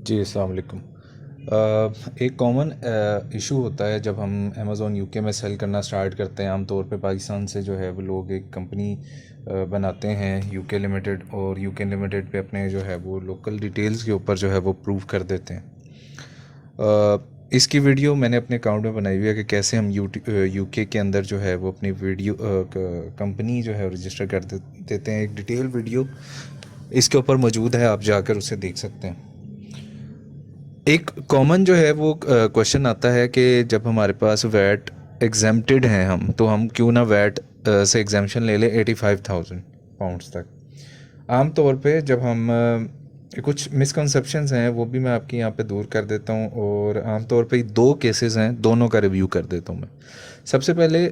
जी, अस्सलाम वालेकुम। एक कॉमन इशू होता है जब हम अमेज़ॉन यूके में सेल करना स्टार्ट करते हैं। आम तौर पे पाकिस्तान से जो है वो लोग एक कंपनी बनाते हैं यूके लिमिटेड, और यूके लिमिटेड पे अपने जो है वो लोकल डिटेल्स के ऊपर जो है वो प्रूव कर देते हैं। इसकी वीडियो मैंने अपने अकाउंट में बनाई हुई है कि कैसे हम यूके के अंदर जो है वो अपनी वीडियो कंपनी जो है रजिस्टर कर देते हैं। एक डिटेल वीडियो इसके ऊपर मौजूद है, आप जाकर उसे देख सकते हैं। एक कॉमन जो है वो क्वेश्चन आता है कि जब हमारे पास वैट एग्जेम्प्टेड हैं तो हम क्यों ना वैट से एग्जामेशन ले लें 85,000 पाउंड्स तक। आम तौर पे जब हम कुछ मिसकंसेप्शंस हैं वो भी मैं आपकी यहाँ पे दूर कर देता हूँ, और आम तौर पे दो केसेस हैं, दोनों का रिव्यू कर देता हूँ मैं। सबसे पहले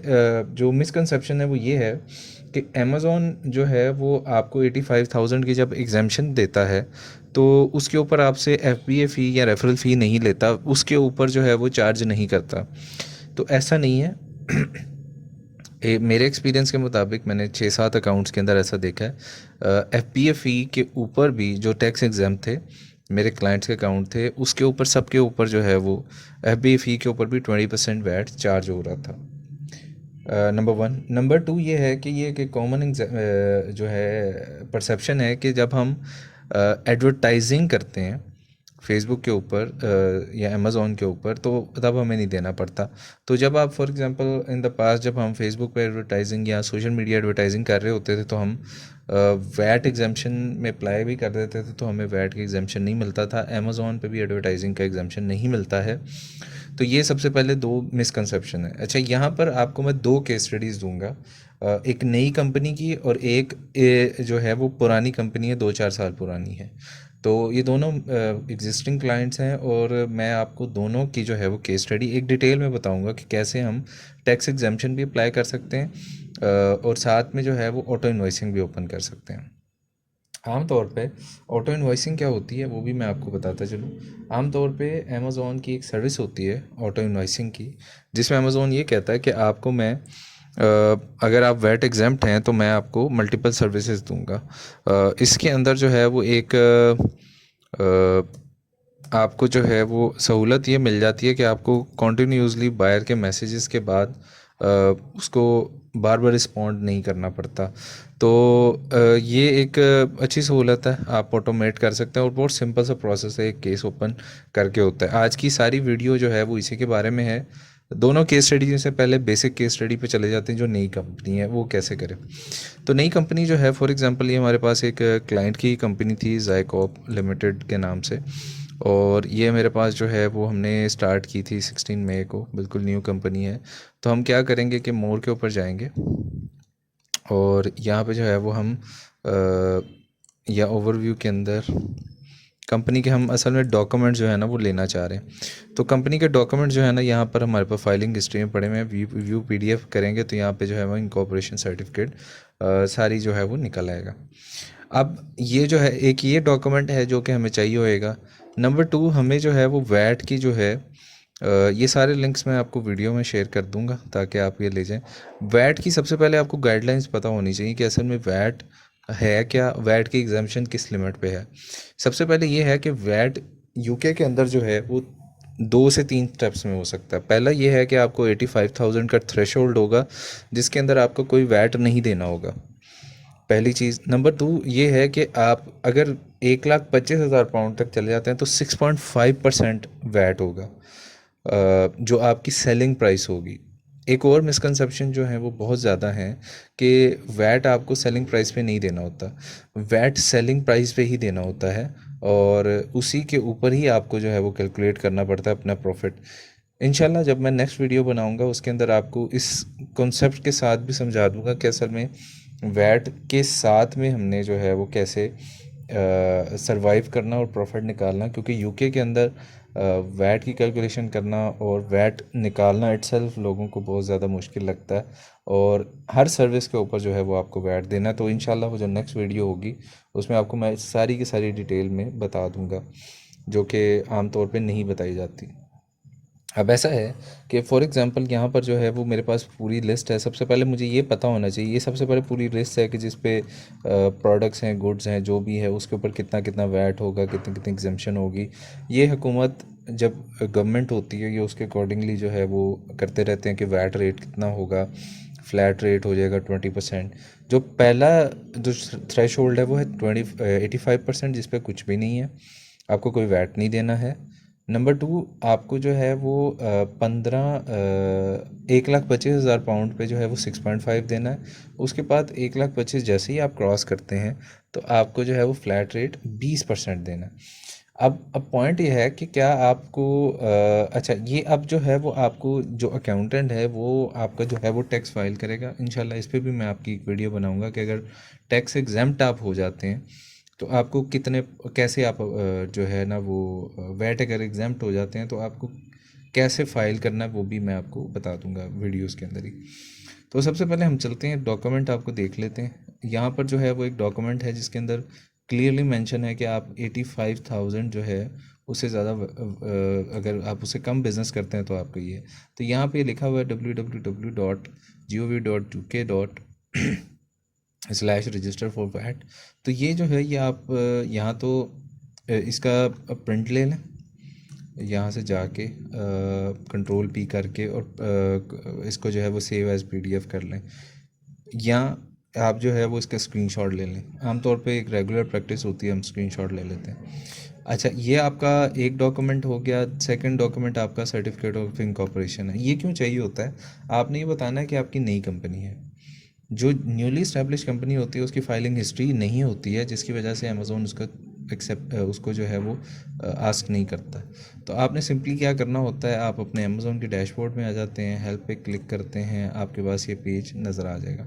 जो मिसकंसेप्शन है वो ये है कि अमेज़ॉन जो है वो आपको 85,000 की जब एग्जामेशन देता है तो उसके ऊपर आपसे FBA फ़ी या रेफरल फ़ी नहीं लेता, उसके ऊपर जो है वो चार्ज नहीं करता। तो ऐसा नहीं है। मेरे एक्सपीरियंस के मुताबिक मैंने 6-7 अकाउंट्स के अंदर ऐसा देखा है। FBA फ़ी के ऊपर भी जो टैक्स एग्जाम थे, मेरे क्लाइंट्स के अकाउंट थे, उसके ऊपर सबके ऊपर जो है वो FBA फ़ी के ऊपर भी 20% वैट चार्ज हो रहा था। Number one. नंबर टू ये है कि ये कि कॉमन जो है परसेप्शन है कि जब हम एडवर्टाइजिंग करते हैं फेसबुक के ऊपर या अमेज़ॉन के ऊपर तो तब हमें नहीं देना पड़ता। तो जब आप for example in the past जब हम फेसबुक पे एडवर्टाइजिंग या सोशल मीडिया एडवर्टाइजिंग कर रहे होते थे तो हम वैट एग्जामेशन में अप्लाई भी कर देते थे, तो हमें वैट का एग्जामेशन नहीं मिलता था। अमेज़ॉन पे भी एडवर्टाइजिंग का एग्जामेशन नहीं मिलता है। तो ये सबसे पहले दो मिसकंसेप्शन है। अच्छा, यहाँ पर आपको मैं दो केस स्टडीज़ दूंगा, एक नई कंपनी की और एक जो है वो पुरानी कंपनी है, 2-4 साल पुरानी है। तो ये दोनों एग्जिस्टिंग क्लाइंट्स हैं, और मैं आपको दोनों की जो है वो केस स्टडी एक डिटेल में बताऊंगा कि कैसे हम टैक्स एग्जाम्पशन भी अप्लाई कर सकते हैं, और साथ में जो है वो ऑटो इन्वॉइसिंग भी ओपन कर सकते हैं। आम तौर पे ऑटो इन्वॉइसिंग क्या होती है वो भी मैं आपको बताता चलूँ। आम तौर पे अमेज़ॉन की एक सर्विस होती है ऑटो इन्वॉइसिंग की, जिसमें अमेज़ॉन ये कहता है कि आपको मैं अगर आप वैट एग्जाम्प्ट हैं तो मैं आपको मल्टीपल सर्विसेज दूंगा। इसके अंदर जो है वो एक आपको जो है वो सहूलत ये मिल जाती है कि आपको कॉन्टीन्यूसली बायर के मैसेजेस के बाद उसको बार बार रिस्पॉन्ड नहीं करना पड़ता। तो ये एक अच्छी सहूलत है, आप ऑटोमेट कर सकते हैं, और बहुत सिंपल सा प्रोसेस है, एक केस ओपन करके होता है। आज की सारी वीडियो जो है वो इसी के बारे में है। दोनों केस स्टडी से पहले बेसिक केस स्टडी पे चले जाते हैं, जो नई कंपनी है वो कैसे करें। तो नई कंपनी जो है फॉर एग्जांपल ये हमारे पास एक क्लाइंट की कंपनी थी ज़ायकॉप लिमिटेड के नाम से, और ये मेरे पास जो है वो हमने स्टार्ट की थी 16 मई को, बिल्कुल न्यू कंपनी है। तो हम क्या करेंगे कि मोर के ऊपर जाएंगे, और यहाँ पे जो है वो हम या ओवरव्यू के अंदर कंपनी के हम असल में डॉक्यूमेंट जो है ना वो लेना चाह रहे हैं। तो कंपनी के डॉक्यूमेंट जो है ना यहाँ पर हमारे पास फाइलिंग हिस्ट्री में पड़े हुए हैं। व्यू PDF करेंगे तो यहाँ पे जो है वो इनकॉर्पोरेशन सर्टिफिकेट सारी जो है वो निकल आएगा। अब ये जो है एक ये डॉक्यूमेंट है जो कि हमें चाहिए होएगा। नंबर टू, हमें जो है वो वैट की जो है ये सारे लिंक्स मैं आपको वीडियो में शेयर कर दूंगा ताकि आप ये ले जाएं। वैट की सबसे पहले आपको गाइडलाइंस पता होनी चाहिए कि असल में वैट है क्या, वैट की एग्जामेशन किस लिमिट पे है। सबसे पहले ये है कि वैट यूके के अंदर जो है वो 2 से 3 स्टेप्स में हो सकता है। पहला ये है कि आपको 85,000 का थ्रेशोल्ड होगा जिसके अंदर आपको कोई वैट नहीं देना होगा, पहली चीज़। नंबर टू ये है कि आप अगर 1,25,000 पाउंड तक चले जाते हैं तो 6.5% वैट होगा, जो आपकी सेलिंग प्राइस होगी। एक और मिसकंसेप्शन जो है वो बहुत ज़्यादा है कि वैट आपको सेलिंग प्राइस पे नहीं देना होता, वैट सेलिंग प्राइस पे ही देना होता है, और उसी के ऊपर ही आपको जो है वो कैलकुलेट करना पड़ता है अपना प्रॉफिट। इंशाल्लाह जब मैं नेक्स्ट वीडियो बनाऊंगा उसके अंदर आपको इस कॉन्सेप्ट के साथ भी समझा दूंगा कि असल में वैट के साथ में हमने जो है वो कैसे सरवाइव करना और प्रॉफिट निकालना, क्योंकि यूके के अंदर वैट की कैलकुलेशन करना और वैट निकालना इटसेल्फ लोगों को बहुत ज़्यादा मुश्किल लगता है, और हर सर्विस के ऊपर जो है वो आपको वैट देना है। तो इंशाल्लाह वो जो नेक्स्ट वीडियो होगी उसमें आपको मैं सारी की सारी डिटेल में बता दूंगा, जो कि आम तौर पे नहीं बताई जाती। अब ऐसा है कि फॉर एग्ज़ाम्पल यहाँ पर जो है वो मेरे पास पूरी लिस्ट है। सबसे पहले मुझे ये पता होना चाहिए, ये सबसे पहले पूरी लिस्ट है कि जिस पे प्रोडक्ट्स हैं, गुड्स हैं, जो भी है उसके ऊपर कितना कितना वैट होगा, कितनी कितनी एग्जम्पशन होगी। ये हुकूमत जब गवर्नमेंट होती है, ये उसके अकॉर्डिंगली जो है वो करते रहते हैं कि वैट रेट कितना होगा। फ्लैट रेट हो जाएगा 20%। जो पहला जो थ्रेश होल्ड है वो है 85%, जिस पे कुछ भी नहीं है, आपको कोई वैट नहीं देना है। नंबर टू, आपको जो है वो 1,25,000 पाउंड पे जो है वो 6.5 देना है। उसके बाद 1,25,000 जैसे ही आप क्रॉस करते हैं तो आपको जो है वो फ्लैट रेट 20% देना है। अब पॉइंट ये है कि क्या आपको अच्छा, ये अब जो है वो आपको जो अकाउंटेंट है वो आपका जो है वो टैक्स फाइल करेगा। इंशाल्लाह इस पे भी मैं आपकी एक वीडियो बनाऊंगा कि अगर टैक्स एग्जेम्प्ट आप हो जाते हैं तो आपको कितने, कैसे आप जो है ना वो वैट अगर एग्जाम्प्ट हो जाते हैं तो आपको कैसे फ़ाइल करना है वो भी मैं आपको बता दूंगा वीडियोस के अंदर ही। तो सबसे पहले हम चलते हैं, डॉक्यूमेंट आपको देख लेते हैं। यहाँ पर जो है वो एक डॉक्यूमेंट है जिसके अंदर क्लियरली मेंशन है कि आप 85,000 जो है उससे ज़्यादा अगर आप उससे कम बिज़नेस करते हैं तो आपको ये, तो यहाँ पे लिखा हुआ है www.gov.uk/register4VAT। तो ये जो है ये आप यहाँ तो इसका प्रिंट ले लें, यहाँ से जाके कंट्रोल पी करके और इसको जो है वो सेव एज़ PDF कर लें, या आप जो है वो इसका स्क्रीनशॉट ले लें। आमतौर पे एक रेगुलर प्रैक्टिस होती है, हम स्क्रीनशॉट ले लेते हैं। अच्छा, ये आपका एक डॉक्यूमेंट हो गया। सेकंड डॉक्यूमेंट आपका सर्टिफिकेट ऑफ इनकॉर्पोरेशन है। ये क्यों चाहिए होता है? आपने ये बताना है कि आपकी नई कंपनी है। जो न्यूली इस्टेब्लिश कंपनी होती है उसकी फाइलिंग हिस्ट्री नहीं होती है, जिसकी वजह से अमेज़ोन उसका उसको जो है वो आस्क नहीं करता। तो आपने सिंपली क्या करना होता है, आप अपने अमेज़ोन के डैशबोर्ड में आ जाते हैं, हेल्प पे क्लिक करते हैं, आपके पास ये पेज नज़र आ जाएगा।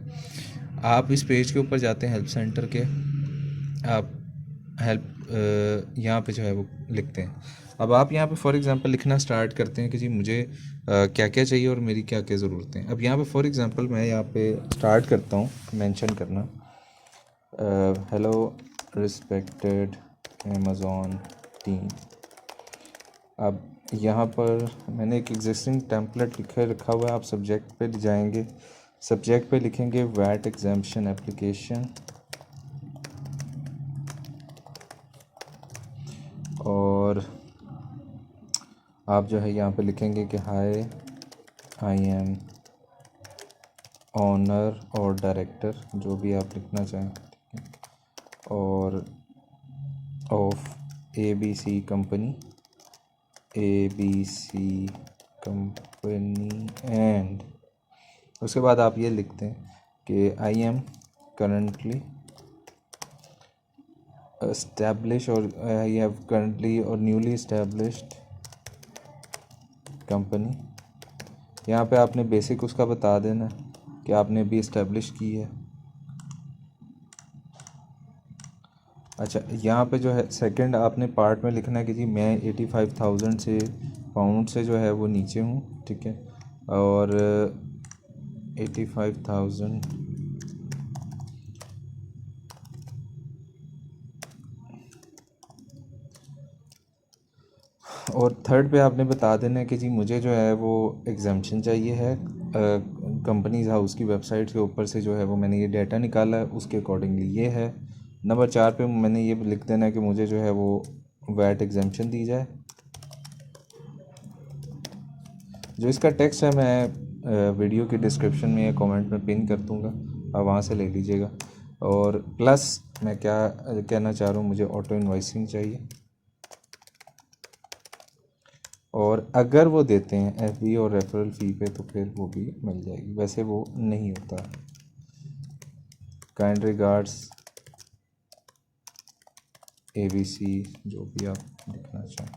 आप इस पेज के ऊपर जाते हैं हेल्प सेंटर के, आप हेल्प यहाँ पे जो है वो लिखते हैं। अब आप यहाँ पे फॉर एग्ज़ाम्पल लिखना स्टार्ट करते हैं कि जी मुझे क्या क्या चाहिए और मेरी क्या क्या ज़रूरतें हैं। अब यहाँ पे फॉर एग्ज़ाम्पल मैं यहाँ पे स्टार्ट करता हूँ मेंशन करना, हेलो रिस्पेक्टेड अमेज़ॉन टीम। अब यहाँ पर मैंने एक एग्जिस्टिंग टेम्पलेट रखा हुआ है। आप सब्जेक्ट पे जाएंगे, सब्जेक्ट पे लिखेंगे वैट एग्जाम्पशन एप्लीकेशन, और आप जो है यहाँ पे लिखेंगे कि हाय आई एम ऑनर और डायरेक्टर, जो भी आप लिखना चाहें, ठीक है, और of ABC company, ABC company, and उसके बाद आप ये लिखते हैं कि आई एम करंटली established और I have currently और newly established कंपनी। यहाँ पे आपने बेसिक उसका बता देना कि आपने भी इस्टेब्लिश की है। अच्छा, यहाँ पे जो है सेकंड आपने पार्ट में लिखना है कि जी मैं 85,000 से पाउंड से जो है वो नीचे हूँ, ठीक है, और 85,000 और थर्ड पे आपने बता देना है कि जी मुझे जो है वो एग्जाम्पशन चाहिए है कंपनीज हाउस की वेबसाइट के ऊपर से, जो है वो मैंने ये डाटा निकाला है उसके अकॉर्डिंगली ये है। नंबर 4 पे मैंने ये लिख देना है कि मुझे जो है वो वैट एग्जाम्पशन दी जाए। जो इसका टेक्स्ट है मैं वीडियो की डिस्क्रिप्शन में या कमेंट में पिन कर दूँगा, आप वहाँ से ले लीजिएगा। और प्लस मैं क्या कहना चाह रहा हूँ, मुझे ऑटो इन्वाइसिंग चाहिए, और अगर वो देते हैं FB और रेफरल फ़ी पे तो फिर वो भी मिल जाएगी, वैसे वो नहीं होता। काइंड रिगार्ड्स ABC, जो भी आप लिखना चाहें।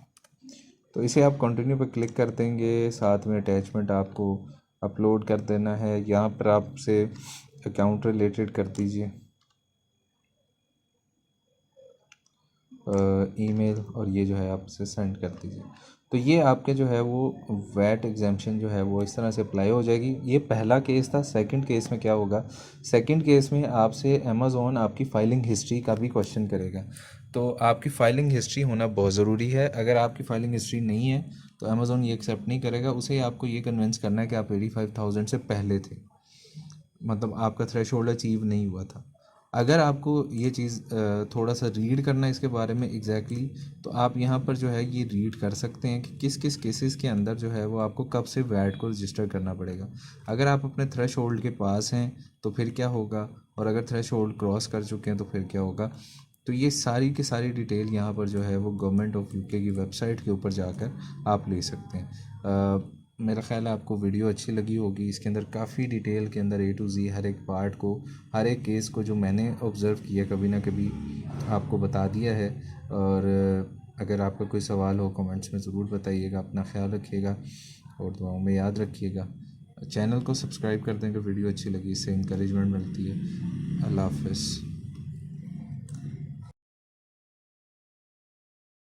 तो इसे आप कंटिन्यू पे क्लिक कर देंगे, साथ में अटैचमेंट आपको अपलोड कर देना है। यहाँ पर आपसे अकाउंट रिलेटेड कर दीजिए ईमेल, और ये जो है आप उसे सेंड कर दीजिए। तो ये आपके जो है वो वैट एग्जाम्पशन जो है वो इस तरह से अप्लाई हो जाएगी। ये पहला केस था। सेकंड केस में क्या होगा, सेकंड केस में आपसे अमेज़ॉन आपकी फाइलिंग हिस्ट्री का भी क्वेश्चन करेगा। तो आपकी फ़ाइलिंग हिस्ट्री होना बहुत ज़रूरी है। अगर आपकी फ़ाइलिंग हिस्ट्री नहीं है तो अमेज़ॉन ये एक्सेप्ट नहीं करेगा। उसे आपको ये कन्विंस करना है कि आप 85,000 से पहले थे, मतलब आपका थ्रेशोल्ड अचीव नहीं हुआ था। अगर आपको ये चीज़ थोड़ा सा रीड करना है इसके बारे में एग्जैक्टली तो आप यहाँ पर जो है ये रीड कर सकते हैं कि किस किस केसेस के अंदर जो है वो आपको कब से वैट को रजिस्टर करना पड़ेगा। अगर आप अपने थ्रेशोल्ड के पास हैं तो फिर क्या होगा, और अगर थ्रेशोल्ड क्रॉस कर चुके हैं तो फिर क्या होगा। तो ये सारी की सारी डिटेल यहाँ पर जो है वो गवर्नमेंट ऑफ यूके की वेबसाइट के ऊपर जाकर आप ले सकते हैं। मेरा ख़्याल है आपको वीडियो अच्छी लगी होगी। इसके अंदर काफ़ी डिटेल के अंदर A to Z हर एक पार्ट को, हर एक केस को जो मैंने ऑब्ज़र्व किया कभी ना कभी आपको बता दिया है। और अगर आपका कोई सवाल हो कमेंट्स में ज़रूर बताइएगा। अपना ख्याल रखिएगा और दुआओं में याद रखिएगा। चैनल को सब्सक्राइब कर दें अगर वीडियो अच्छी लगी, इससे इंकरेजमेंट मिलती है। अल्लाह हाफ़िज़।